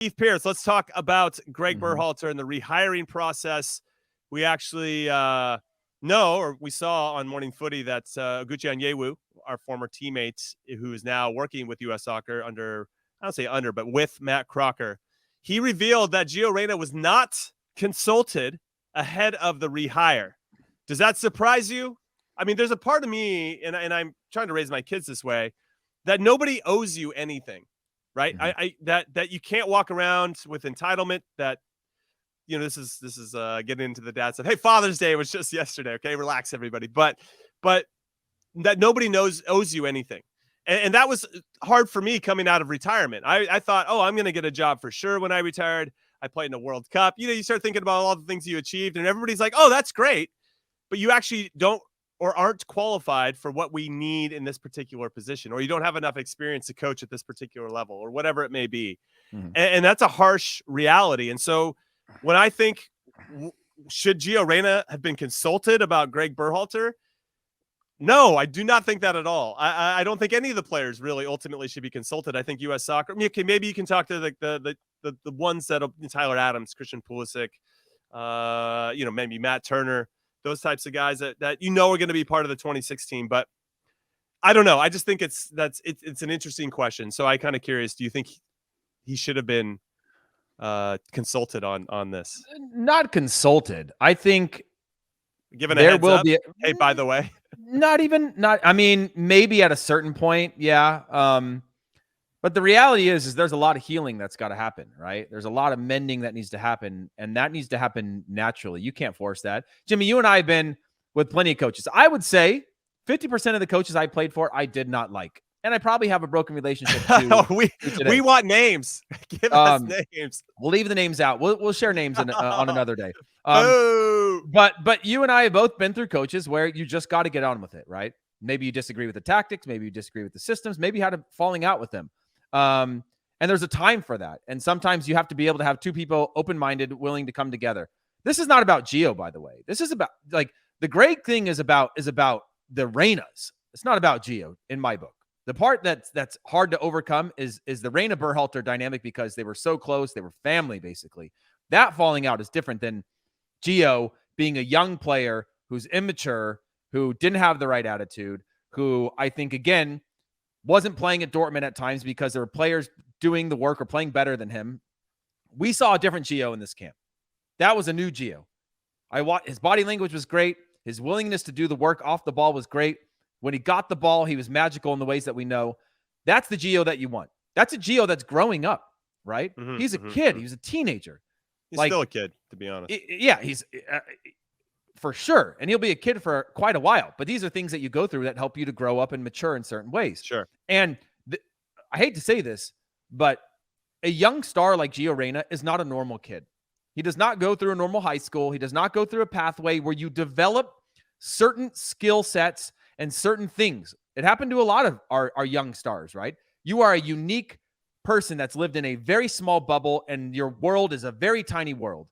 Heath Pearce, let's talk about Gregg Berhalter and the rehiring process. We actually know, or we saw on Morning Footy, that Gucci Onyewu, our former teammate who is now working with U.S. Soccer under, I don't say under, but with Matt Crocker, he revealed that Gio Reyna was not consulted ahead of the rehire. Does that surprise you? I mean, there's a part of me, and I'm trying to raise my kids this way, that nobody owes you anything. Right. That you can't walk around with entitlement, that, you know, this is getting into the dad stuff. Hey, Father's Day was just yesterday. Okay. Relax, everybody. But that nobody owes you anything. And that was hard for me coming out of retirement. I thought, oh, I'm going to get a job for sure. When I retired, I played in a World Cup. You know, you start thinking about all the things you achieved, and everybody's like, oh, that's great. But you actually don't, or aren't qualified for what we need in this particular position, or you don't have enough experience to coach at this particular level, or whatever it may be. And that's a harsh reality. And so when I think, should Gio Reyna have been consulted about Gregg Berhalter? No, I do not think that at all. I don't think any of the players really ultimately should be consulted. I think U.S. Soccer, I mean, okay, maybe you can talk to the ones that Tyler Adams, Christian Pulisic, you know, maybe Matt Turner, those types of guys that you know are going to be part of the 26 team. But I don't know. I just think it's an interesting question. So I kind of curious, do you think he should have been consulted on this? Not consulted. I think given a heads up. Hey, by the way. I mean, maybe at a certain point, yeah. But the reality is there's a lot of healing that's got to happen, right? There's a lot of mending that needs to happen, and that needs to happen naturally. You can't force that. Jimmy, you and I have been with plenty of coaches. I would say 50% of the coaches I played for, I did not like. And I probably have a broken relationship too. we want names. Give us names. We'll leave the names out. We'll share names on another day. But you and I have both been through coaches where you just got to get on with it, right? Maybe you disagree with the tactics. Maybe you disagree with the systems. Maybe you had a falling out with them. And there's a time for that. And sometimes you have to be able to have two people open-minded, willing to come together. This is not about Gio, by the way. This is about, like, the Gregg thing is about the Reynas. It's not about Gio in my book. The part that's hard to overcome is the Reyna Berhalter dynamic, because they were so close. They were family, basically. That falling out is different than Gio being a young player who's immature, who didn't have the right attitude, who I think, again, wasn't playing at Dortmund at times because there were players doing the work or playing better than him. We saw a different Gio in this camp. That was a new Gio. His body language was great. His willingness to do the work off the ball was great. When he got the ball, he was magical in the ways that we know. That's the Gio that you want. That's a Gio that's growing up, right? He's a kid. He was a teenager. He's still a kid, to be honest. Yeah, he's for sure. And he'll be a kid for quite a while. But these are things that you go through that help you to grow up and mature in certain ways. Sure. And I hate to say this, but a young star like Gio Reyna is not a normal kid. He does not go through a normal high school. He does not go through a pathway where you develop certain skill sets and certain things. It happened to a lot of our young stars, right? You are a unique person that's lived in a very small bubble, and your world is a very tiny world.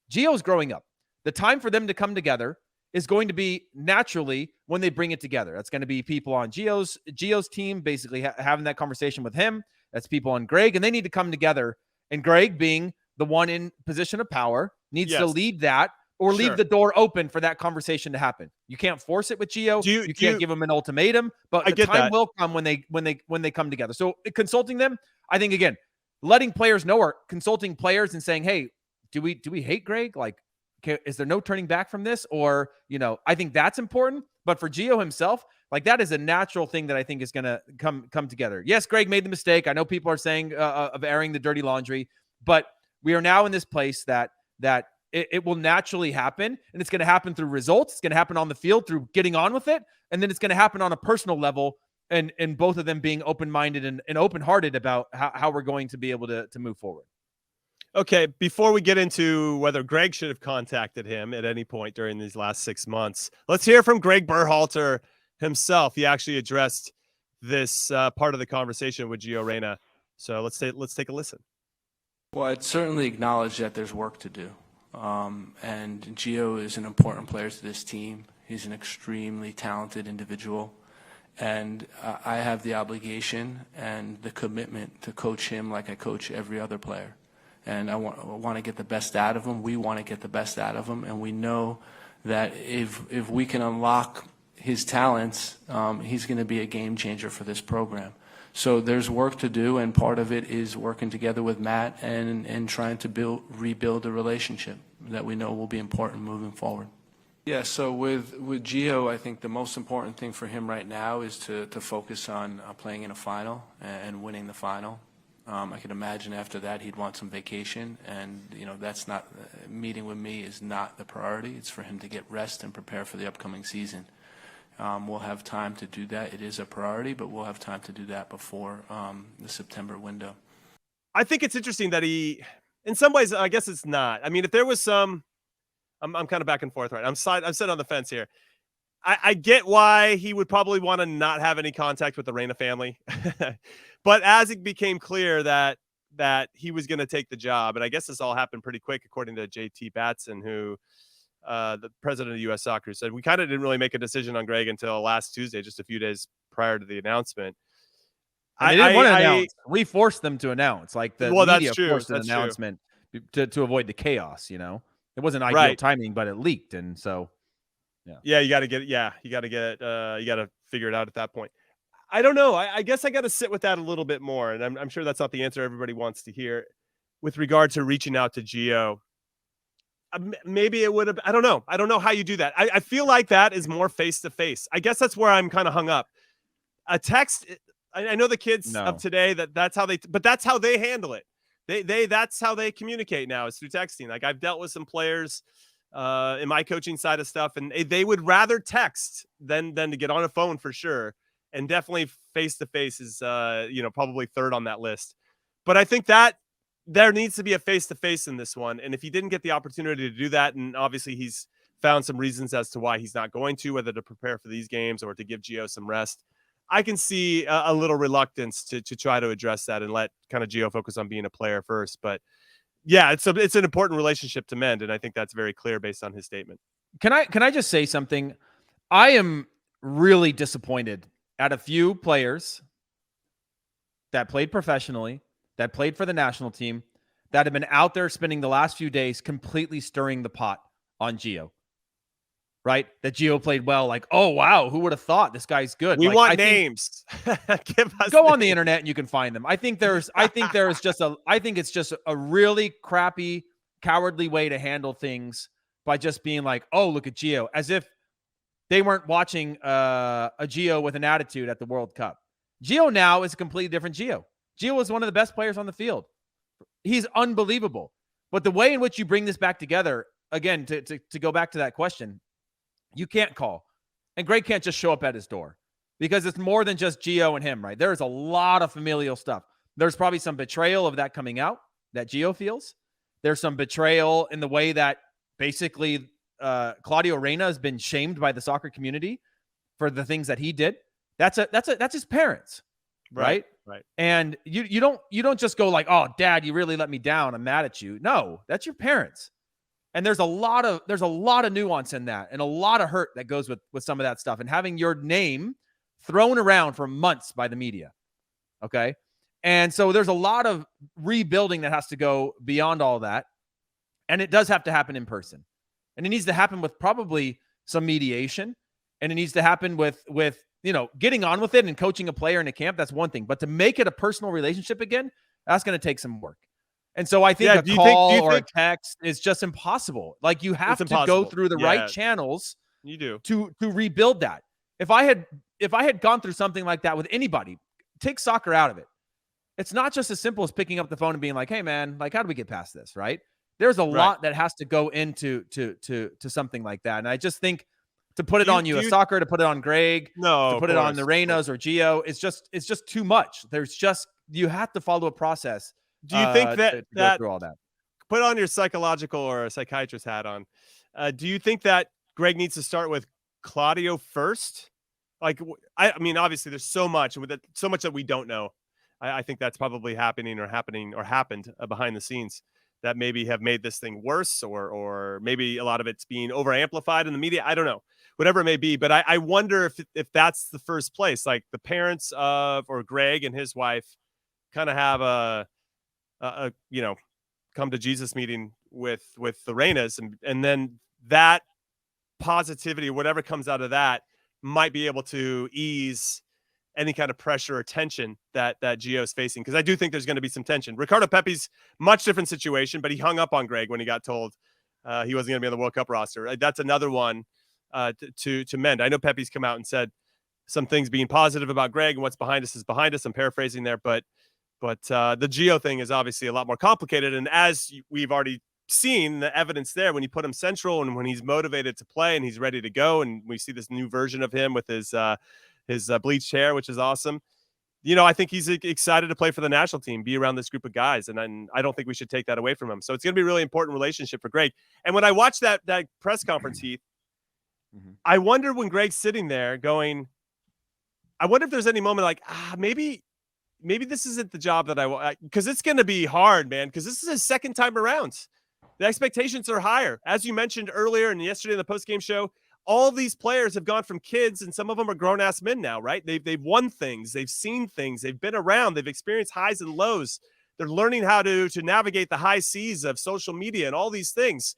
Gio's growing up. The time for them to come together is going to be naturally when they bring it together. That's going to be people on Gio's team, basically having that conversation with him. That's people on Gregg, and they need to come together. And Gregg, being the one in position of power, needs to lead that, or leave the door open for that conversation to happen. You can't force it with Gio. You can't give him an ultimatum, but the time will come when they come together. So consulting them, I think, again, letting players know, or consulting players and saying, hey, do we hate Gregg? Like, is there no turning back from this? Or, I think that's important. But for Gio himself, like, that is a natural thing that I think is going to come together. Yes, Gregg made the mistake. I know people are saying of airing the dirty laundry, but we are now in this place that it will naturally happen, and it's going to happen through results. It's going to happen on the field through getting on with it. And then it's going to happen on a personal level, and both of them being open-minded and open-hearted about how we're going to be able to move forward. Okay, before we get into whether Gregg should have contacted him at any point during these last 6 months, let's hear from Gregg Berhalter himself. He actually addressed this part of the conversation with Gio Reyna. So let's take a listen. Well, I'd certainly acknowledge that there's work to do. And Gio is an important player to this team. He's an extremely talented individual. And I have the obligation and the commitment to coach him like I coach every other player. and I want to get the best out of him. We want to get the best out of him, and we know that if we can unlock his talents, he's going to be a game changer for this program. So there's work to do, and part of it is working together with Matt and trying to rebuild a relationship that we know will be important moving forward. Yeah, so with Gio, I think the most important thing for him right now is to focus on playing in a final and winning the final. I can imagine after that he'd want some vacation, and that's not meeting with me is not the priority. It's for him to get rest and prepare for the upcoming season. We'll have time to do that. It is a priority, but we'll have time to do that before the September window. I think it's interesting that he, in some ways, I guess it's not. I mean, if there was some, I'm kind of back and forth, right? I'm sitting on the fence here. I get why he would probably want to not have any contact with the Reyna family. But as it became clear that he was going to take the job, and I guess this all happened pretty quick, according to JT Batson, who the president of U.S. Soccer, said we kind of didn't really make a decision on Gregg until last Tuesday, just a few days prior to the announcement. And they didn't want to announce. We forced them to announce. Like the media forced an announcement to avoid the chaos. It wasn't ideal timing, but it leaked, and so you got to get it. Yeah, you got to figure it out at that point. I don't know. I guess I got to sit with that a little bit more, and I'm sure that's not the answer everybody wants to hear with regard to reaching out to Gio. Maybe it would have. I don't know. I don't know how you do that. I feel like that is more face to face. I guess that's where I'm kind of hung up. A text. I know the kids of today that's how they handle it. That's how they communicate now, is through texting. Like, I've dealt with some players in my coaching side of stuff, and they would rather text than to get on a phone for sure. And definitely face to face is probably third on that list. But I think that there needs to be a face to face in this one. And if he didn't get the opportunity to do that, and obviously he's found some reasons as to why he's not going to, whether to prepare for these games or to give Gio some rest, I can see a little reluctance to try to address that and let kind of Gio focus on being a player first. But yeah, it's an important relationship to mend, and I think that's very clear based on his statement. Can I just say something? I am really disappointed at a few players that played professionally, that played for the national team, that have been out there spending the last few days completely stirring the pot on Gio. Right? That Gio played well. Like, oh wow, who would have thought this guy's good? We want names. Give us go names on the internet and you can find them. I think it's just a really crappy, cowardly way to handle things by just being like, oh, look at Gio, as if they weren't watching a Gio with an attitude at the World Cup. Gio now is a completely different Gio. Gio is one of the best players on the field. He's unbelievable. But the way in which you bring this back together, again, to go back to that question, you can't call. And Gregg can't just show up at his door, because it's more than just Gio and him, right? There's a lot of familial stuff. There's probably some betrayal of that coming out that Gio feels. There's some betrayal in the way that basically Claudio Reyna has been shamed by the soccer community for the things that he did. That's his parents, right? Right. And you don't just go like, oh, Dad, you really let me down, I'm mad at you. No, that's your parents. And there's a lot of nuance in that, and a lot of hurt that goes with some of that stuff, and having your name thrown around for months by the media. Okay. And so there's a lot of rebuilding that has to go beyond all that. And it does have to happen in person. And it needs to happen with probably some mediation. And it needs to happen with getting on with it and coaching a player in a camp. That's one thing. But to make it a personal relationship again, that's going to take some work. And so I think a call or a text is just impossible. Like, you have to go through the right channels. You do to rebuild that. If I had gone through something like that with anybody, take soccer out of it. It's not just as simple as picking up the phone and being like, "Hey man, like, how do we get past this?" Right? There's a lot that has to go into to something like that. And I just think to put it on U.S. Soccer, to put it on Gregg, to put it on the Reynas or Gio, it's just too much. You have to follow a process. Do you think that go through all that? Put on your psychological or a psychiatrist hat on. Do you think that Gregg needs to start with Claudio first? Like, I mean, obviously there's so much that we don't know. I think that's probably happened behind the scenes that maybe have made this thing worse, or maybe a lot of it's being over amplified in the media. I don't know, whatever it may be. But I wonder if that's the first place, like the parents of, or Gregg and his wife kind of have a come to Jesus meeting with the Reynas, and then that positivity, whatever comes out of that, might be able to ease any kind of pressure or tension that Gio's facing. Because I do think there's going to be some tension. Ricardo Pepi's much different situation, but he hung up on Gregg when he got told he wasn't going to be on the World Cup roster. That's another one to mend. I know Pepi's come out and said some things being positive about Gregg, and what's behind us is behind us. I'm paraphrasing there, but the Gio thing is obviously a lot more complicated. And as we've already seen the evidence there, when you put him central and when he's motivated to play and he's ready to go, and we see this new version of him with his bleached hair, which is awesome. I think he's excited to play for the national team, be around this group of guys, and I don't think we should take that away from him. So it's going to be a really important relationship for Gregg. And when I watched that press conference, Heath, I wonder when Gregg's sitting there going, I wonder if there's any moment like, maybe this isn't the job that I want, because it's going to be hard, man, because this is his second time around. The expectations are higher. As you mentioned earlier and yesterday in the post-game show, all these players have gone from kids, and some of them are grown-ass men now, right? They've won things. They've seen things. They've been around. They've experienced highs and lows. They're learning how to navigate the high seas of social media and all these things.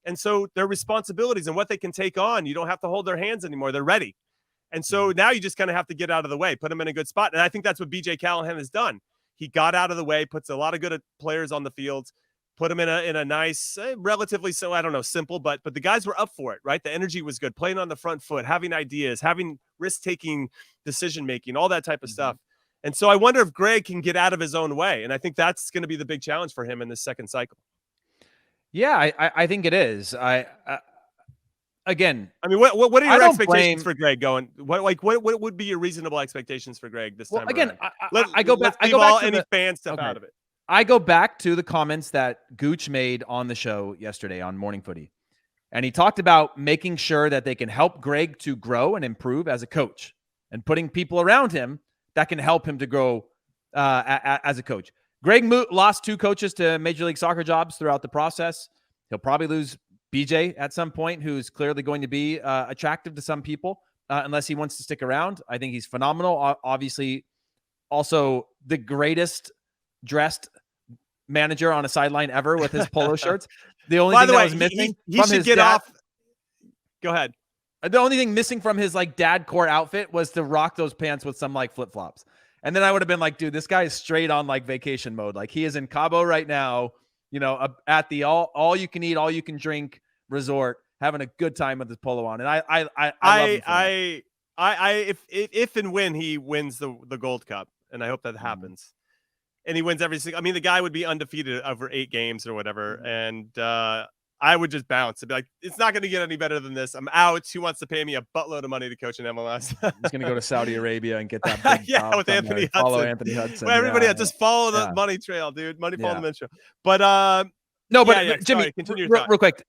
And so their responsibilities and what they can take on, you don't have to hold their hands anymore. They're ready. And so now you just kind of have to get out of the way, put them in a good spot. And I think that's what BJ Callahan has done. He got out of the way, puts a lot of good players on the field, put them in a nice, relatively, simple, but the guys were up for it, right? The energy was good, playing on the front foot, having ideas, having risk-taking decision-making, all that type of stuff. And so I wonder if Gregg can get out of his own way. And I think that's going to be the big challenge for him in this second cycle. Yeah, I think it is. Again, I mean, what are your expectations for Gregg going? What would be your reasonable expectations for Gregg this time? Again, around? I go back. I go back to any fan stuff out of it. I go back to the comments that Gooch made on the show yesterday on Morning Footy. And he talked about making sure that they can help Gregg to grow and improve as a coach and putting people around him that can help him to grow as a coach. Gregg lost 2 coaches to Major League Soccer jobs throughout the process. He'll probably lose BJ at some point, who's clearly going to be attractive to some people unless he wants to stick around. I think he's phenomenal. Obviously, also the greatest dressed manager on a sideline ever with his polo shirts. The only thing that was missing he should get off. Go ahead. The only thing missing from his dad core outfit was to rock those pants with some flip flops. And then I would have been like, dude, this guy is straight on vacation mode. He is in Cabo right now, at the all you can eat, all you can drink resort, having a good time with his polo on. And if and when he wins the Gold Cup, and I hope that happens. And he wins every single. I mean, the guy would be undefeated over 8 games or whatever, and I would just bounce and be like, "It's not going to get any better than this. I'm out. Who wants to pay me a buttload of money to coach in MLS?" He's going to go to Saudi Arabia and get that big with Anthony Hudson. Follow Anthony Hudson. Well, everybody just follow the money trail, dude. Money follow the money trail. But Jimmy, sorry, continue real quick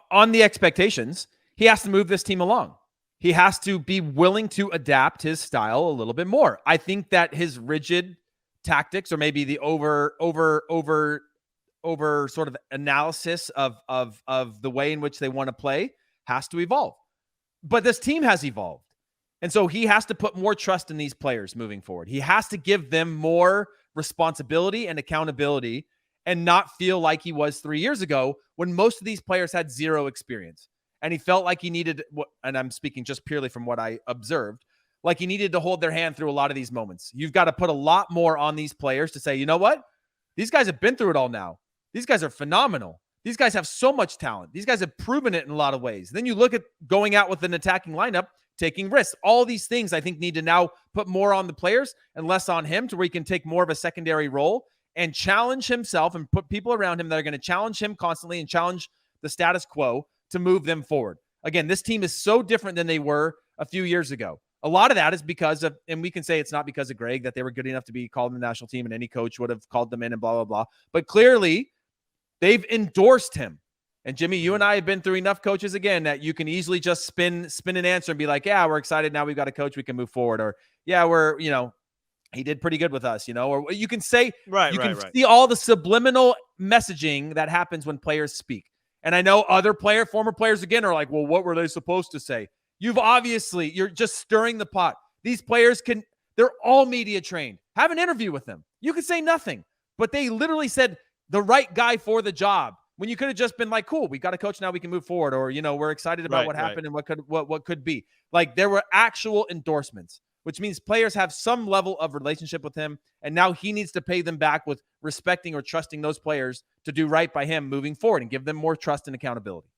on the expectations, he has to move this team along. He has to be willing to adapt his style a little bit more. I think that his rigid tactics, or maybe the over sort of analysis of the way in which they want to play, has to evolve. But this team has evolved. And so he has to put more trust in these players moving forward. He has to give them more responsibility and accountability and not feel like he was 3 years ago when most of these players had 0 experience. And he felt like he needed, and I'm speaking just purely from what I observed, like he needed to hold their hand through a lot of these moments. You've got to put a lot more on these players to say, you know what? These guys have been through it all now. These guys are phenomenal. These guys have so much talent. These guys have proven it in a lot of ways. Then you look at going out with an attacking lineup, taking risks. All these things I think need to now put more on the players and less on him, to where he can take more of a secondary role and challenge himself and put people around him that are going to challenge him constantly and challenge the status quo to move them forward. Again, this team is so different than they were a few years ago. A lot of that is because of, and we can say it's not because of Gregg, that they were good enough to be called in the national team and any coach would have called them in and blah, blah, blah. But clearly they've endorsed him. And Jimmy, you and I have been through enough coaches again that you can easily just spin an answer and be like, yeah, we're excited. Now we've got a coach, we can move forward. Or yeah, he did pretty good with us, or you can say, see all the subliminal messaging that happens when players speak. And I know former players again are like, well, what were they supposed to say? You're just stirring the pot. These players they're all media trained. Have an interview with them. You can say nothing, but they literally said, the right guy for the job. When you could have just been like, cool, we got a coach now, we can move forward, or we're excited about what happened and what could be. Like, there were actual endorsements, which means players have some level of relationship with him, and now he needs to pay them back with respecting or trusting those players to do right by him moving forward and give them more trust and accountability.